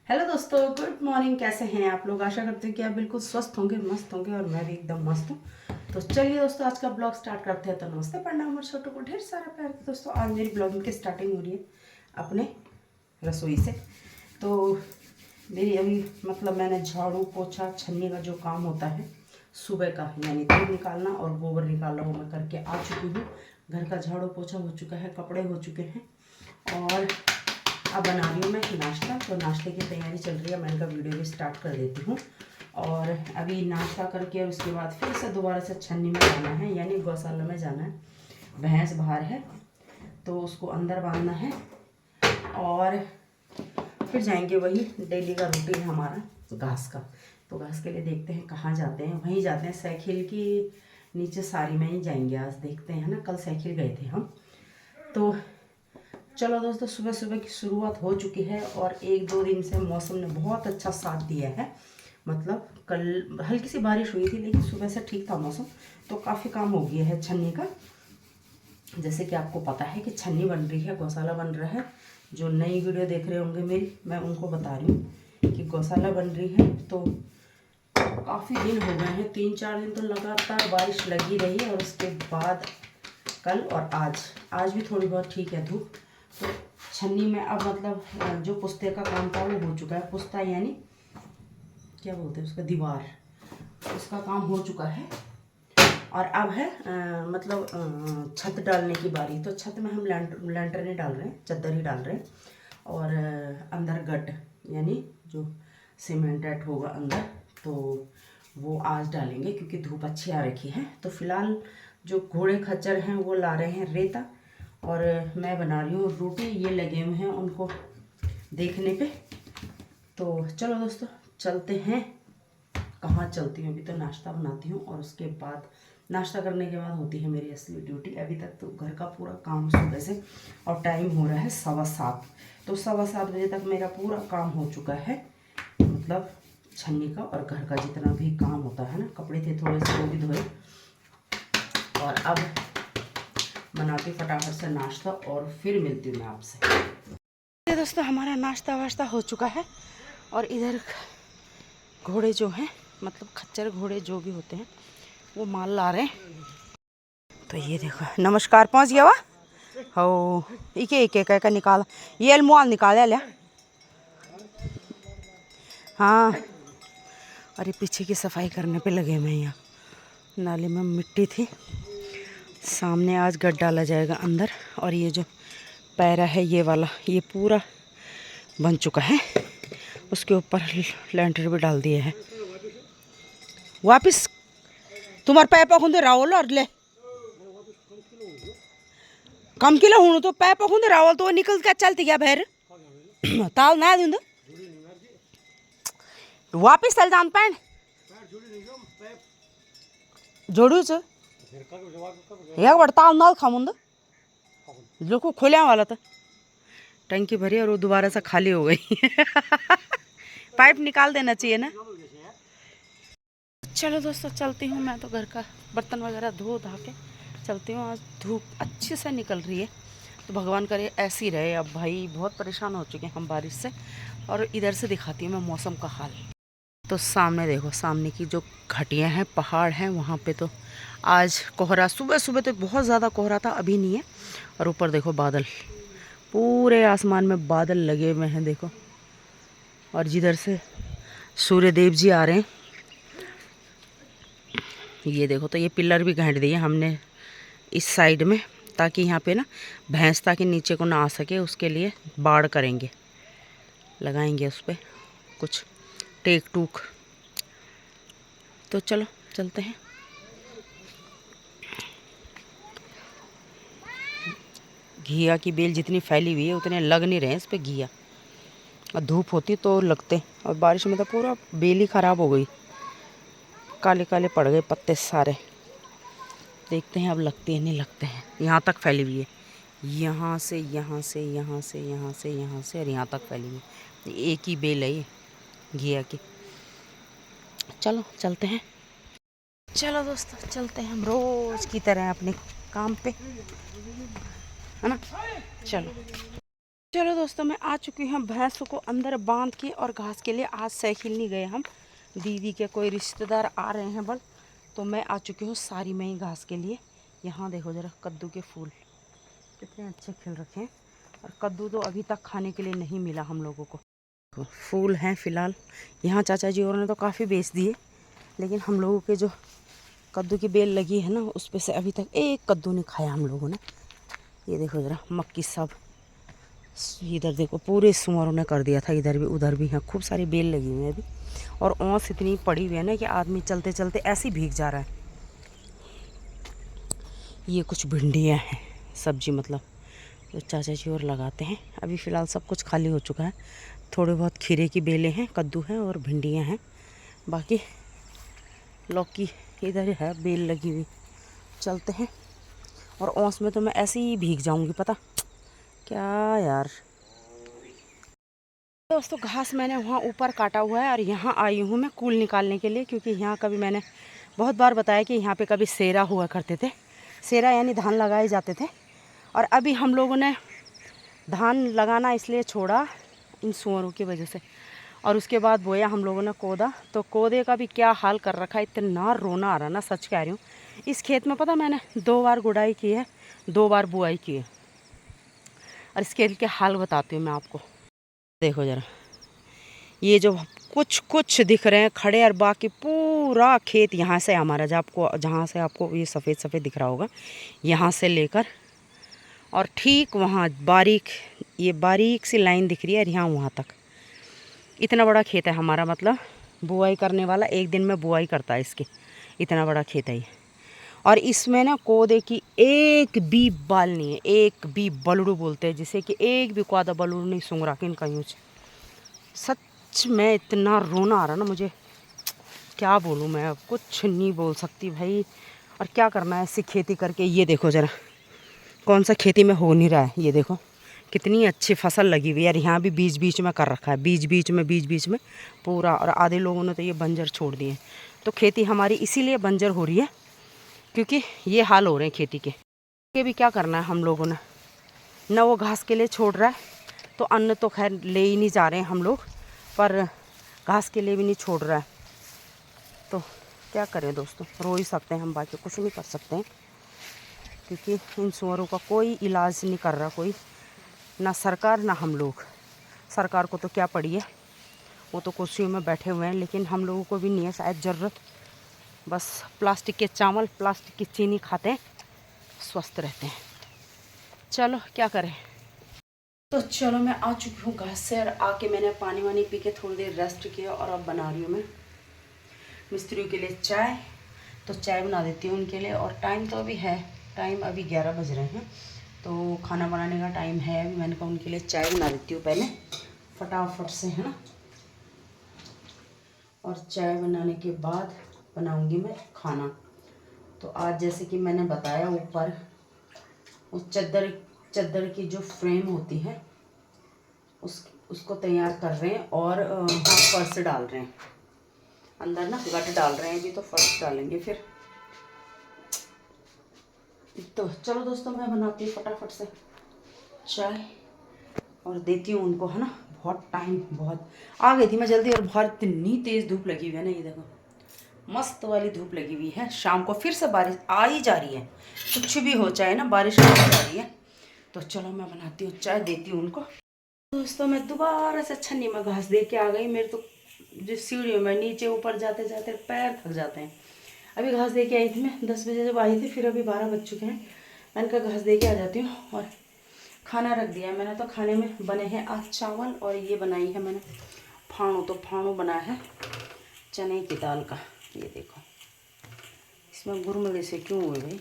Hello दोस्तों, good morning. कैसे हैं आप लोग? आशा करते हैं कि आप बिल्कुल स्वस्थ होंगे, मस्त होंगे, और मैं भी एकदम मस्त हूँ। तो चलिए दोस्तों, आज का ब्लॉग स्टार्ट करते हैं। तो नमस्ते, प्रणाम और छोटों को ढेर सारा प्यार। दोस्तों आज मेरी ब्लॉगिंग की स्टार्टिंग हो रही है अपने रसोई से। तो मेरी अभी मतलब मैंने झाड़ू पोछा छन्नी का जो काम होता है सुबह का, यानी दूध निकालना और गोबर निकालना, वो मैं करके आ चुकी हूँ। घर का झाड़ू पोछा हो चुका है, कपड़े हो चुके हैं, और अब बना रही हूँ मैं नाश्ता। तो नाश्ते की तैयारी चल रही है, मैं इनका वीडियो भी स्टार्ट कर देती हूँ। और अभी नाश्ता करके और उसके बाद फिर से दोबारा से छन्नी में जाना है, यानी गौशाला में जाना है। भैंस बाहर है तो उसको अंदर बांधना है, और फिर जाएंगे। वही डेली का रूटीन हमारा घास का। तो घास के लिए देखते हैं कहाँ जाते हैं, वहीं जाते हैं। साइकिल की नीचे सारी में ही जाएंगे आज, देखते हैं ना। कल साइकिल गए थे हम। तो चलो दोस्तों, सुबह सुबह की शुरुआत हो चुकी है, और एक दो दिन से मौसम ने बहुत अच्छा साथ दिया है। मतलब कल हल्की सी बारिश हुई थी, लेकिन सुबह से ठीक था मौसम। तो काफ़ी काम हो गया है छन्नी का। जैसे कि आपको पता है कि छन्नी बन रही है, गौशाला बन रहा है। जो नई वीडियो देख रहे होंगे मेरी, मैं उनको बता रही हूँ कि गौशाला बन रही है। तो काफ़ी दिन हो गए हैं, 3-4 दिन तो लगातार बारिश लगी रही, और उसके बाद कल और आज भी थोड़ी बहुत ठीक है धूप। तो छन्नी में अब मतलब जो पुस्ते का काम था वो हो चुका है। पुस्ता यानी क्या बोलते हैं उसका, दीवार, उसका काम हो चुका है। और अब है मतलब छत डालने की बारी। तो छत में हम लैंटर नहीं डाल रहे हैं, चद्दर ही डाल रहे हैं। और अंदर गट यानी जो सीमेंटेड होगा अंदर, तो वो आज डालेंगे, क्योंकि धूप अच्छी आ रखी है। तो फिलहाल जो घोड़े खच्चर हैं वो ला रहे हैं रेता, और मैं बना रही हूँ रोटी। ये लगे हुए हैं उनको देखने पे। तो चलो दोस्तों, चलते हैं। कहाँ चलती हूँ? अभी तो नाश्ता बनाती हूँ, और उसके बाद नाश्ता करने के बाद होती है मेरी असली ड्यूटी। अभी तक तो घर का पूरा काम सुबह से, और टाइम हो रहा है 7:15। तो 7:15 बजे तक मेरा पूरा काम हो चुका है, मतलब छन्नी का और घर का जितना भी काम होता है ना। कपड़े थे थोड़े से, वो भी धोए। और अब बनाती फटाफट से नाश्ता, और फिर मिलती हूँ मैं आपसे। दोस्तों हमारा नाश्ता वाश्ता हो चुका है, और इधर घोड़े जो हैं, मतलब खच्चर घोड़े जो भी होते हैं, वो माल ला रहे हैं। तो ये देखो, नमस्कार, पहुंच गया वा हो। इके इके का निकाला, ये अलमुआल निकाला लिया। हाँ, और ये पीछे की सफाई करने पे लगे हुए हैं। यहाँ नाले में मिट्टी थी, सामने आज गड्ढा डाला जाएगा अंदर। और ये जो पैरा है ये वाला, ये पूरा बन चुका है। उसके ऊपर लेंटर भी डाल दिए हैं। वापिस तुम्हारे पैप खुंदे रावल और ले कम किलो हूँ तो पैप खुंदे रावल तो निकल के चलती गया भैर ताल ना दूँ वापिस चल जान पैन जोड़ू च एक बार ताल नाल खामुंद जो को खोलिया वाला था। टंकी भरी और वो दोबारा से खाली हो गई पाइप निकाल देना चाहिए ना। चलो दोस्तों, चलती हूँ मैं। तो घर का बर्तन वगैरह धो धा के चलती हूँ। आज धूप अच्छे से निकल रही है, तो भगवान करे ऐसी रहे। अब भाई बहुत परेशान हो चुके हैं हम बारिश से। और इधर से दिखाती हूँ मैं मौसम का हाल। तो सामने देखो, सामने की जो घाटियाँ हैं, पहाड़ हैं, वहाँ पे तो आज कोहरा, सुबह सुबह तो बहुत ज़्यादा कोहरा था, अभी नहीं है। और ऊपर देखो बादल, पूरे आसमान में बादल लगे हुए हैं देखो। और जिधर से सूर्य देव जी आ रहे हैं, ये देखो। तो ये पिलर भी गाड़ दिए हमने इस साइड में, ताकि यहाँ पे ना भैंस ताकि नीचे को ना आ सके, उसके लिए बाड़ करेंगे, लगाएंगे उस पर कुछ टेक टूक। तो चलो चलते हैं। घिया की बेल जितनी फैली हुई है उतने लग नहीं रहे हैं इस पर घिया। और धूप होती तो लगते, और बारिश में तो पूरा बेल ही ख़राब हो गई, काले काले पड़ गए पत्ते सारे। देखते हैं अब लगते हैं नहीं लगते हैं। यहाँ तक फैली हुई है, यहाँ से यहाँ से यहाँ से यहाँ से यहाँ से, और यहाँ तक फैली हुई है। एक ही बेल है ये घिया की। चलो चलते हैं। चलो दोस्तों, चलते हैं हम रोज़ की तरह अपने काम पे, है ना। चलो। चलो दोस्तों, मैं आ चुकी हूँ भैंसों को अंदर बांध के और घास के लिए। आज साइकिल नहीं गए हम, दीदी के कोई रिश्तेदार आ रहे हैं बल, तो मैं आ चुकी हूँ सारी में ही घास के लिए। यहाँ देखो ज़रा कद्दू के फूल कितने अच्छे खिल रखे हैं, और कद्दू तो अभी तक खाने के लिए नहीं मिला हम लोगों को। फूल हैं फ़िलहाल यहाँ, चाचा जी और ने तो काफ़ी बेच दिए, लेकिन हम लोगों के जो कद्दू की बेल लगी है ना, उस पर से अभी तक एक कद्दू नहीं खाया हम लोगों ने। ये देखो ज़रा मक्की सब, इधर देखो पूरे सुअरों ने कर दिया था, इधर भी उधर भी हैं, खूब सारी बेल लगी हुई है अभी। और ओस इतनी पड़ी हुई है ना कि आदमी चलते चलते ऐसे ही भीग जा रहा है। ये कुछ भिंडियाँ हैं, सब्जी मतलब जो चाचा जी और लगाते हैं। अभी फ़िलहाल सब कुछ खाली हो चुका है, थोड़े बहुत खीरे की बेलें हैं, कद्दू हैं और भिंडियाँ हैं, बाकी लौकी इधर है बेल लगी हुई। चलते हैं, और ओस में तो मैं ऐसे ही भीग जाऊंगी, पता क्या यार। दोस्तों घास मैंने वहाँ ऊपर काटा हुआ है और यहाँ आई हूँ मैं कूल निकालने के लिए, क्योंकि यहाँ कभी मैंने बहुत बार बताया कि यहाँ पे कभी सेरा हुआ करते थे। सेरा यानी धान लगाए जाते थे, और अभी हम लोगों ने धान लगाना इसलिए छोड़ा इन सुअरों की वजह से, और उसके बाद बोया हम लोगों ने कोदा। तो कोदे का भी क्या हाल कर रखा है, इतना रोना आ रहा ना, सच कह रही हूँ। इस खेत में पता मैंने 2 बार गुड़ाई की है, 2 बार बुआई की है, और इस खेत के हाल बताती हूँ मैं आपको। देखो ज़रा, ये जो कुछ कुछ दिख रहे हैं खड़े, और बाकी पूरा खेत यहाँ से हमारा, जहाँ से आपको ये सफ़ेद सफ़ेद दिख रहा होगा, यहाँ से लेकर और ठीक वहाँ बारीक, ये बारीक सी लाइन दिख रही है, और यहाँ वहाँ तक इतना बड़ा खेत है हमारा। मतलब बुआई करने वाला एक दिन में बुआई करता है इसकी, इतना बड़ा खेत है ये। और इसमें ना कोदे की एक भी बाल नहीं है, एक भी बलड़ू बोलते हैं जिसे, कि एक भी कोदा बलड़ू नहीं सूंघ रहा किन कहीं। सच में इतना रोना आ रहा ना मुझे, क्या बोलूँ मैं, अब कुछ नहीं बोल सकती भाई। और क्या करना है ऐसी खेती करके। ये देखो ज़रा कौन सा खेती में हो नहीं रहा है, ये देखो कितनी अच्छी फसल लगी हुई है। और यहाँ भी बीच बीच में कर रखा है, बीच बीच में पूरा। और आधे लोगों ने तो ये बंजर छोड़ दिए। तो खेती हमारी इसीलिए बंजर हो रही है क्योंकि ये हाल हो रहे हैं खेती के भी। क्या करना है हम लोगों ने, न वो घास के लिए छोड़ रहा है, तो अन्न तो खैर ले ही नहीं जा रहे हैं हम लोग, पर घास के लिए भी नहीं छोड़ रहा है। तो क्या करें दोस्तों, रो ही सकते हैं हम, बाकी कुछ नहीं कर सकते हैं, क्योंकि इन सुअरों का कोई इलाज नहीं कर रहा कोई, ना सरकार ना हम लोग। सरकार को तो क्या पड़ी है, वो तो कुर्सियों में बैठे हुए हैं, लेकिन हम लोगों को भी नहीं है शायद ज़रूरत। बस प्लास्टिक के चावल, प्लास्टिक की चीनी खाते हैं, स्वस्थ रहते हैं। चलो क्या करें। तो चलो मैं आ चुकी हूँ घास से, और आके मैंने पानी वानी पी के थोड़ी देर रेस्ट किया, और अब बना रही हूँ मैं मिस्त्रियों के लिए चाय। तो चाय बना देती हूँ उनके लिए। और टाइम तो अभी है, टाइम अभी 11 बज रहे हैं, तो खाना बनाने का टाइम है अभी। मैंने कहा उनके लिए चाय बना देती हूँ पहले फटाफट से, है ना। और चाय बनाने के बाद बनाऊँगी मैं खाना। तो आज जैसे कि मैंने बताया, ऊपर उस चद्दर की जो फ्रेम होती है उसको तैयार कर रहे हैं, और हाँ फर्श डाल रहे हैं अंदर ना, गट डाल रहे हैं अभी, तो फर्श डालेंगे फिर। तो चलो दोस्तों, मैं बनाती हूँ फटाफट से चाय और देती हूँ उनको, है ना। बहुत टाइम बहुत आ गई थी मैं जल्दी, और बाहर इतनी तेज़ धूप लगी हुई है ना, ये देखो मस्त वाली धूप लगी हुई है। शाम को फिर से बारिश आ ही जा रही है, कुछ भी हो चाहे ना, बारिश आ ही जा रही है। तो चलो मैं बनाती हूँ चाय, देती हूँ उनको। दोस्तों मैं दोबारा से छन्नी में घास दे के आ गई। मेरे तो जो सीढ़ियों में नीचे ऊपर जाते जाते पैर थक जाते हैं। अभी घास दे के आई थी मैं 10 बजे जब आई थी, फिर अभी 12 बज चुके हैं। मैंने कहा घास दे के आ जाती हूँ, और खाना रख दिया मैंने। तो खाने में बने हैं आज चावल, और ये बनाई है मैंने फाणू। तो फाणू बना है चने की दाल का, ये देखो। इसमें गुरमले से क्यों हुए भाई,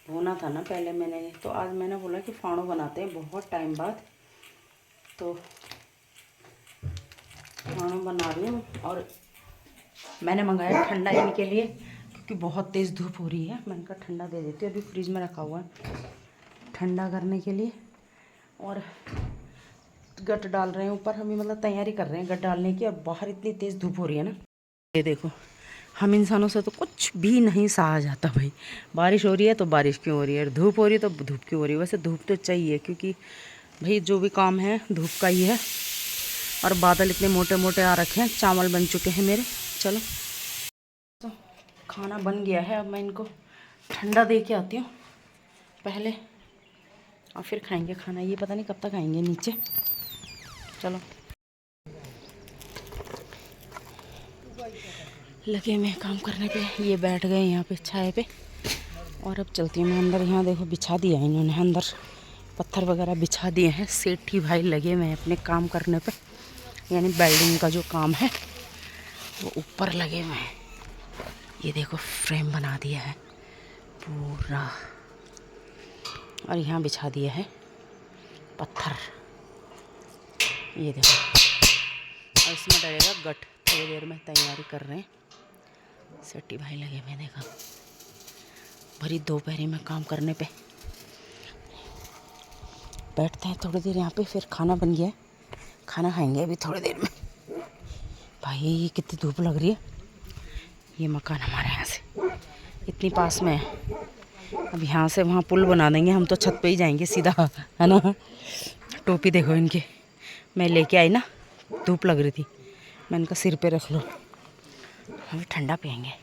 होना था ना पहले मैंने। तो आज मैंने बोला कि फाणू बनाते हैं बहुत टाइम बाद, तो फाणू बना रही हूँ। और मैंने मंगाया ठंडा इनके लिए, क्योंकि बहुत तेज़ धूप हो रही है। मैंने कहा ठंडा दे देती हूँ, अभी फ्रिज में रखा हुआ है ठंडा करने के लिए। और गट डाल रहे हैं ऊपर, हमें मतलब तैयारी कर रहे हैं गट डालने की। और बाहर इतनी तेज़ धूप हो रही है ना, ये देखो। हम इंसानों से तो कुछ भी नहीं सहा जाता भाई। बारिश हो रही है तो बारिश क्यों हो रही है, धूप हो रही है तो धूप क्यों हो रही है। वैसे धूप तो चाहिए, क्योंकि भाई जो भी काम है धूप का ही है, और बादल इतने मोटे मोटे आ रखे हैं। चावल बन चुके हैं मेरे। चलो तो खाना बन गया है, अब मैं इनको ठंडा दे के आती हूँ पहले, और फिर खाएंगे खाना। ये पता नहीं कब तक आएंगे नीचे। चलो लगे मैं काम करने पे, ये बैठ गए यहाँ पे छाए पे, और अब चलती हूँ मैं अंदर। यहाँ देखो बिछा दिया है इन्होंने, अंदर पत्थर वगैरह बिछा दिए हैं। सेठी भाई लगे मैं अपने काम करने पे, यानी वेल्डिंग का जो काम है वो ऊपर लगे हुए हैं। ये देखो फ्रेम बना दिया है पूरा, और यहाँ बिछा दिया है पत्थर। ये देखो, और इसमें डलेगा गट। थोड़ी देर में तैयारी कर रहे हैं सेठी भाई लगे हुए। देखा भरी दोपहरी में काम करने पे। बैठते हैं थोड़ी देर यहाँ पे, फिर खाना बन गया है, खाना खाएंगे अभी थोड़ी देर में। भाई कितनी धूप लग रही है। ये मकान हमारे यहाँ से इतनी पास में है। अब यहाँ से वहाँ पुल बना देंगे, हम तो छत पे ही जाएंगे सीधा, है ना। टोपी देखो इनकी, मैं लेके आई ना, धूप लग रही थी, मैं इनका सिर पे रख लो, हम ठंडा पियेंगे।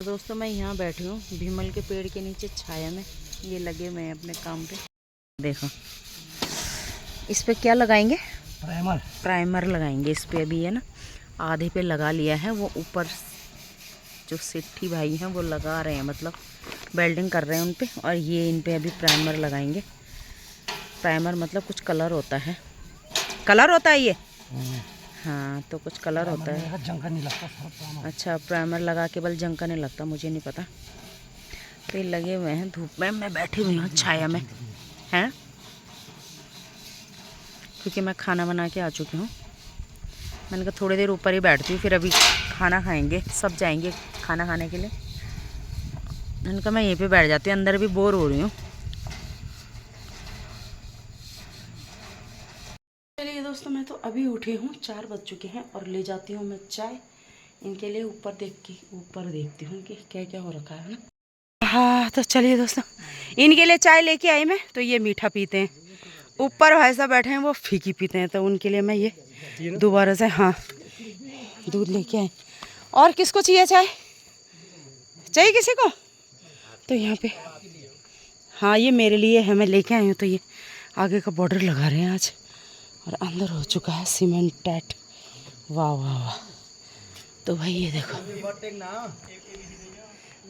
दोस्तों मैं यहाँ बैठी हूँ भीमल के पेड़ के नीचे छाया में, ये लगे मैं अपने काम पे। देखो इस पे क्या लगाएंगे, प्राइमर लगाएंगे इस पे। अभी है ना आधे पे लगा लिया है, वो ऊपर जो सेठी भाई हैं वो लगा रहे हैं, मतलब वेल्डिंग कर रहे हैं उन पे, और ये इन पे अभी प्राइमर लगाएंगे। प्राइमर मतलब कुछ कलर होता है, कलर होता है ये। हाँ तो कुछ कलर होता है, जंग नहीं लगता। अच्छा प्राइमर लगा के बल जंग का नहीं लगता, मुझे नहीं पता। तो ये लगे हुए हैं धूप में, मैं बैठी हुई हूँ छाया में, हैं क्योंकि मैं खाना बना के आ चुकी हूँ। मैंने कहा थोड़ी देर ऊपर ही बैठती हूँ, फिर अभी खाना खाएंगे, सब जाएंगे खाना खाने के लिए। मैंने कहा मैं यहीं पे बैठ जाती हूँ, अंदर भी बोर हो रही हूँ। चलिए दोस्तों मैं तो अभी उठी हूँ, 4 बज चुके हैं, और ले जाती हूँ मैं चाय इनके लिए। ऊपर देखती हूँ कि क्या क्या हो रखा है ना। हाँ तो चलिए दोस्तों इनके लिए चाय लेके आई मैं। तो ये मीठा पीते हैं, ऊपर भाई साहब बैठे हैं वो फीकी पीते हैं, तो उनके लिए मैं ये दोबारा से हाँ दूध लेके आई। और किसको चाहिए चाय, चाहिए किसी को? तो यहाँ पे हाँ ये मेरे लिए है, मैं लेके आई हूँ। तो ये आगे का बॉर्डर लगा रहे हैं आज, और अंदर हो चुका है सीमेंट टैट। वाह वाह वाह। तो भाई ये देखो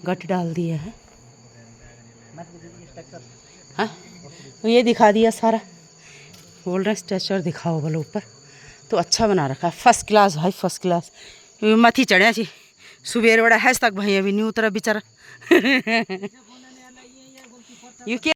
गट डाल दिया है, हाँ तो ये दिखा दिया सारा। बोल रहे हैं स्ट्रक्चर दिखाओ बोलो ऊपर, तो अच्छा बना रखा है, फर्स्ट क्लास भाई फर्स्ट क्लास। मथी चढ़िया जी सुबेर बड़ा है तक भाई, अभी नहीं उतरा बेचारा। यू क्या